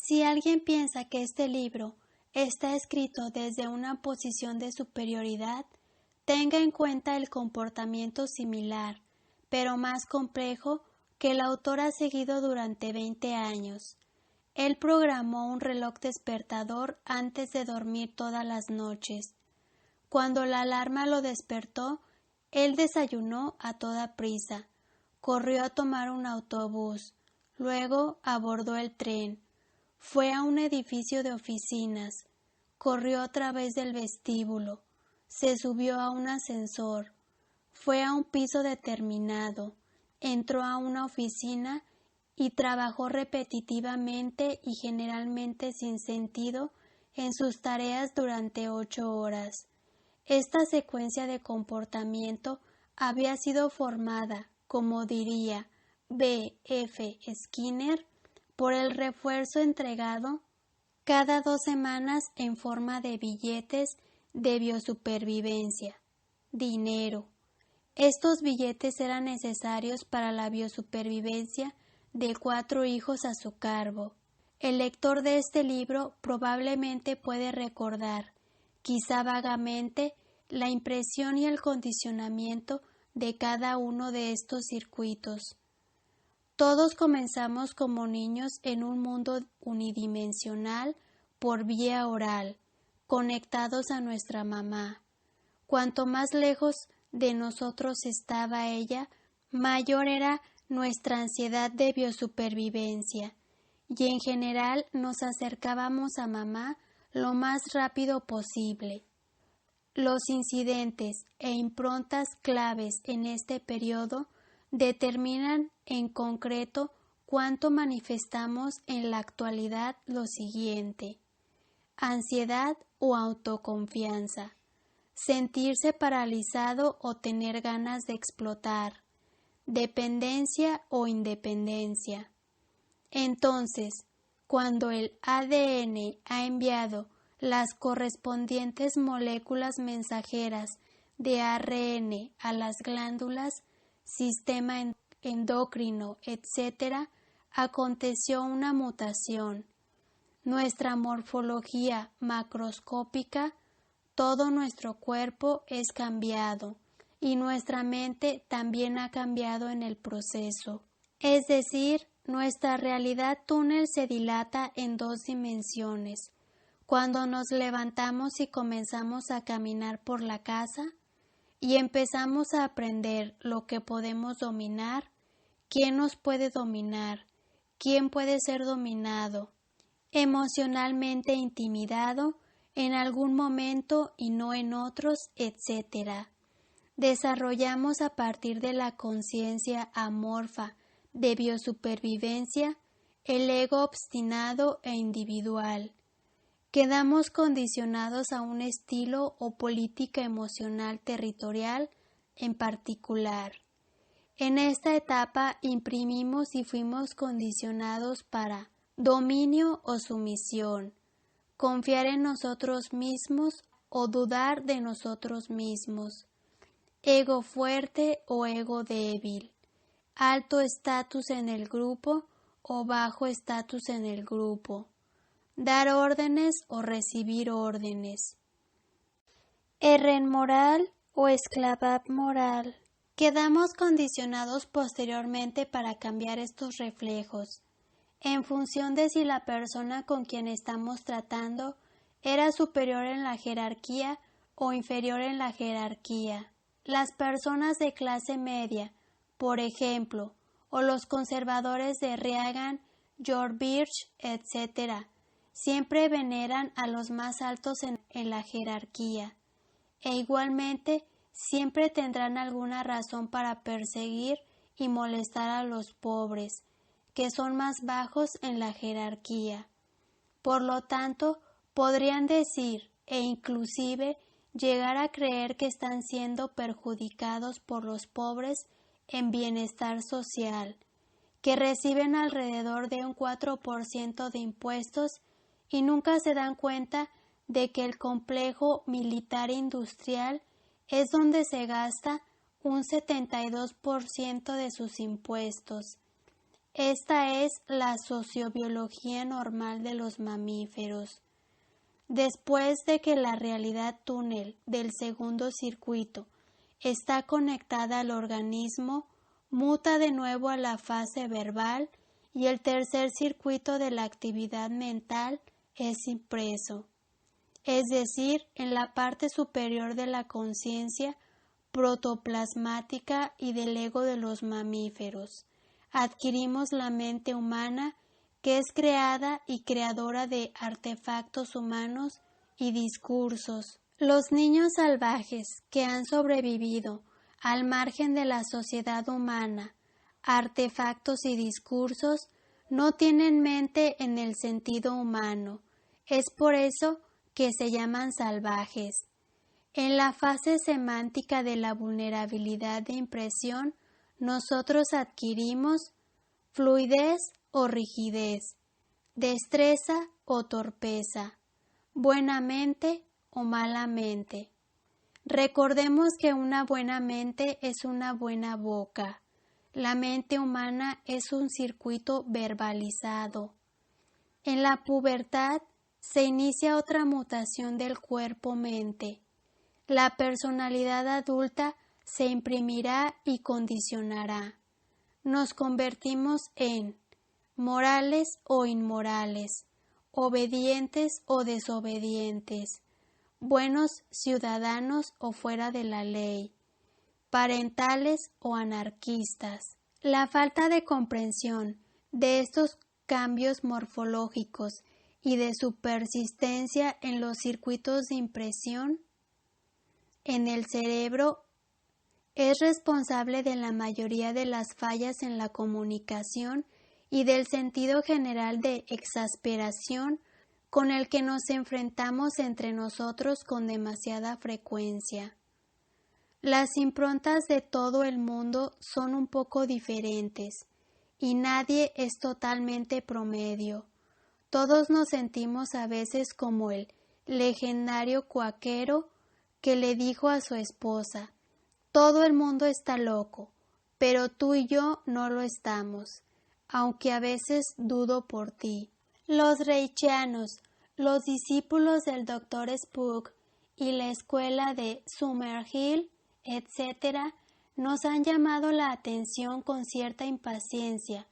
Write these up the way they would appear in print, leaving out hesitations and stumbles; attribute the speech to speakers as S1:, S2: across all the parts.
S1: Si alguien piensa que este libro está escrito desde una posición de superioridad, tenga en cuenta el comportamiento similar, pero más complejo, que el autor ha seguido durante 20 años. Él programó un reloj despertador antes de dormir todas las noches. Cuando la alarma lo despertó, él desayunó a toda prisa, corrió a tomar un autobús, luego abordó el tren, fue a un edificio de oficinas, corrió a través del vestíbulo, se subió a un ascensor, fue a un piso determinado, entró a una oficina y trabajó repetitivamente y generalmente sin sentido en sus tareas durante 8 horas. Esta secuencia de comportamiento había sido formada, como diría B. F. Skinner, por el refuerzo entregado cada 2 semanas en forma de billetes de biosupervivencia, dinero. Estos billetes eran necesarios para la biosupervivencia de 4 hijos a su cargo. El lector de este libro probablemente puede recordar, quizá vagamente, la impresión y el condicionamiento de cada uno de estos circuitos. Todos comenzamos como niños en un mundo unidimensional por vía oral, conectados a nuestra mamá. Cuanto más lejos de nosotros estaba ella, mayor era nuestra ansiedad de biosupervivencia, y en general nos acercábamos a mamá lo más rápido posible. Los incidentes e improntas claves en este periodo determinan en concreto cuánto manifestamos en la actualidad lo siguiente: ansiedad o autoconfianza, sentirse paralizado o tener ganas de explotar, dependencia o independencia. Entonces, cuando el ADN ha enviado las correspondientes moléculas mensajeras de ARN a las glándulas, sistema endocrino, etc., aconteció una mutación. Nuestra morfología macroscópica, todo nuestro cuerpo es cambiado y nuestra mente también ha cambiado en el proceso. Es decir, nuestra realidad túnel se dilata en 2 dimensiones. Cuando nos levantamos y comenzamos a caminar por la casa y empezamos a aprender lo que podemos dominar, quién nos puede dominar, quién puede ser dominado, emocionalmente intimidado en algún momento y no en otros, etc. Desarrollamos a partir de la conciencia amorfa de biosupervivencia el ego obstinado e individual. Quedamos condicionados a un estilo o política emocional territorial en particular. En esta etapa imprimimos y fuimos condicionados para dominio o sumisión, confiar en nosotros mismos o dudar de nosotros mismos, ego fuerte o ego débil, alto estatus en el grupo o bajo estatus en el grupo, dar órdenes o recibir órdenes, erren moral o esclavad moral. Quedamos condicionados posteriormente para cambiar estos reflejos, en función de si la persona con quien estamos tratando era superior en la jerarquía o inferior en la jerarquía. Las personas de clase media, por ejemplo, o los conservadores de Reagan, George Bush, etc., siempre veneran a los más altos en la jerarquía, e igualmente siempre tendrán alguna razón para perseguir y molestar a los pobres, que son más bajos en la jerarquía. Por lo tanto, podrían decir, e inclusive llegar a creer que están siendo perjudicados por los pobres en bienestar social, que reciben alrededor de un 4% de impuestos y nunca se dan cuenta de que el complejo militar industrial es donde se gasta un 72% de sus impuestos. Esta es la sociobiología normal de los mamíferos. Después de que la realidad túnel del segundo circuito está conectada al organismo, muta de nuevo a la fase verbal y el tercer circuito de la actividad mental es impreso, es decir, en la parte superior de la conciencia protoplasmática y del ego de los mamíferos. Adquirimos la mente humana que es creada y creadora de artefactos humanos y discursos. Los niños salvajes que han sobrevivido al margen de la sociedad humana, artefactos y discursos, no tienen mente en el sentido humano. Es por eso que se llaman salvajes. En la fase semántica de la vulnerabilidad de impresión, nosotros adquirimos fluidez o rigidez, destreza o torpeza, buena mente o mala mente. Recordemos que una buena mente es una buena boca. La mente humana es un circuito verbalizado. En la pubertad se inicia otra mutación del cuerpo-mente. La personalidad adulta se imprimirá y condicionará. Nos convertimos en morales o inmorales, obedientes o desobedientes, buenos ciudadanos o fuera de la ley, parentales o anarquistas. La falta de comprensión de estos cambios morfológicos y de su persistencia en los circuitos de impresión en el cerebro es responsable de la mayoría de las fallas en la comunicación y del sentido general de exasperación con el que nos enfrentamos entre nosotros con demasiada frecuencia. Las improntas de todo el mundo son un poco diferentes y nadie es totalmente promedio. Todos nos sentimos a veces como el legendario cuáquero que le dijo a su esposa: todo el mundo está loco, pero tú y yo no lo estamos, aunque a veces dudo por ti. Los reichianos, los discípulos del Dr. Spock y la escuela de Summerhill, etc., nos han llamado la atención con cierta impaciencia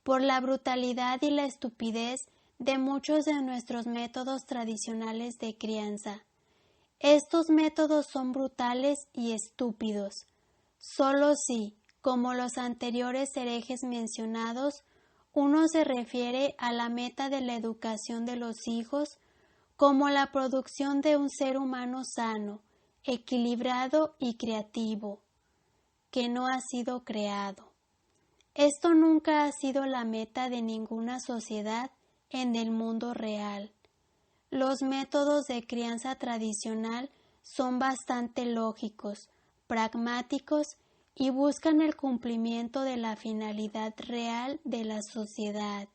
S1: por la brutalidad y la estupidez de muchos de nuestros métodos tradicionales de crianza. Estos métodos son brutales y estúpidos, solo si, como los anteriores herejes mencionados, uno se refiere a la meta de la educación de los hijos como la producción de un ser humano sano, equilibrado y creativo, que no ha sido creado. Esto nunca ha sido la meta de ninguna sociedad en el mundo real. Los métodos de crianza tradicional son bastante lógicos, pragmáticos y buscan el cumplimiento de la finalidad real de la sociedad,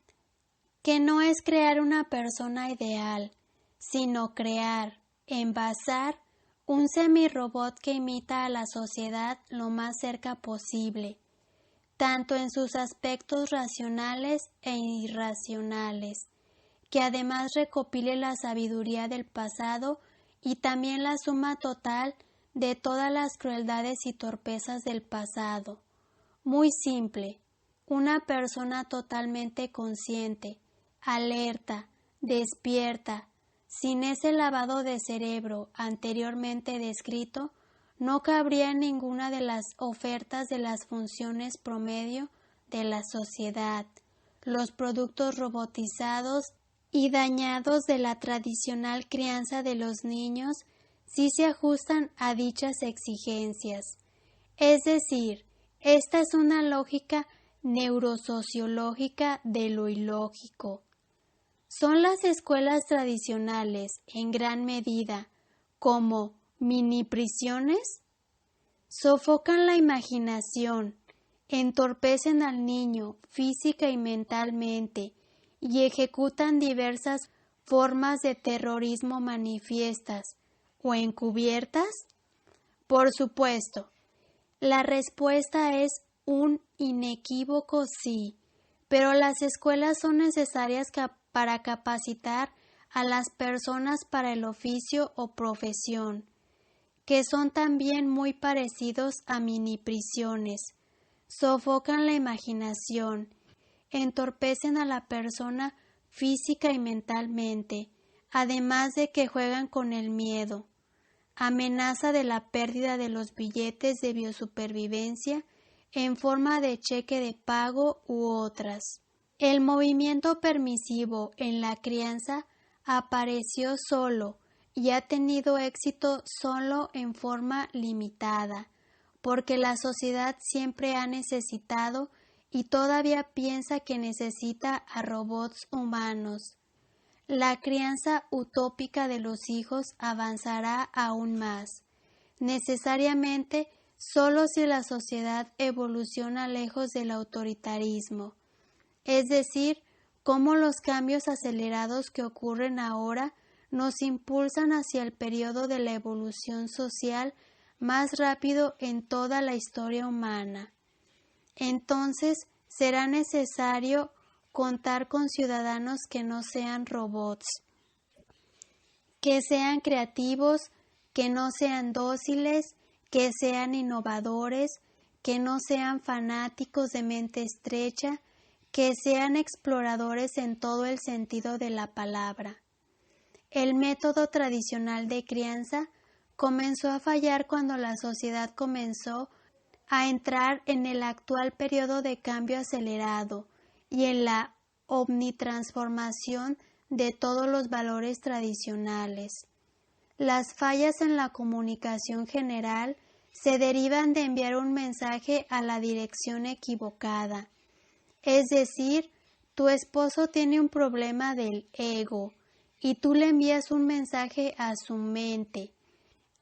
S1: que no es crear una persona ideal, sino crear, envasar, un semirrobot que imita a la sociedad lo más cerca posible, tanto en sus aspectos racionales e irracionales, que además recopile la sabiduría del pasado y también la suma total de todas las crueldades y torpezas del pasado. Muy simple, una persona totalmente consciente, alerta, despierta, sin ese lavado de cerebro anteriormente descrito, no cabría en ninguna de las ofertas de las funciones promedio de la sociedad. Los productos robotizados y dañados de la tradicional crianza de los niños sí se ajustan a dichas exigencias. Es decir, esta es una lógica neurosociológica de lo ilógico. Son las escuelas tradicionales, en gran medida, como mini prisiones, sofocan la imaginación, entorpecen al niño física y mentalmente y ejecutan diversas formas de terrorismo manifiestas o encubiertas. Por supuesto, la respuesta es un inequívoco sí, pero las escuelas son necesarias para capacitar a las personas para el oficio o profesión, que son también muy parecidos a mini prisiones, sofocan la imaginación, entorpecen a la persona física y mentalmente, además de que juegan con el miedo, amenaza de la pérdida de los billetes de biosupervivencia en forma de cheque de pago u otras. El movimiento permisivo en la crianza apareció solo y ha tenido éxito solo en forma limitada, porque la sociedad siempre ha necesitado y todavía piensa que necesita a robots humanos. La crianza utópica de los hijos avanzará aún más, necesariamente solo si la sociedad evoluciona lejos del autoritarismo, es decir, cómo los cambios acelerados que ocurren ahora nos impulsan hacia el periodo de la evolución social más rápido en toda la historia humana. Entonces será necesario contar con ciudadanos que no sean robots, que sean creativos, que no sean dóciles, que sean innovadores, que no sean fanáticos de mente estrecha, que sean exploradores en todo el sentido de la palabra. El método tradicional de crianza comenzó a fallar cuando la sociedad comenzó a entrar en el actual periodo de cambio acelerado y en la omnitransformación de todos los valores tradicionales. Las fallas en la comunicación general se derivan de enviar un mensaje a la dirección equivocada. Es decir, tu esposo tiene un problema del ego y tú le envías un mensaje a su mente.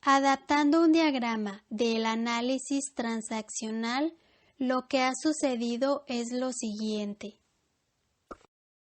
S1: Adaptando un diagrama del análisis transaccional, lo que ha sucedido es lo siguiente.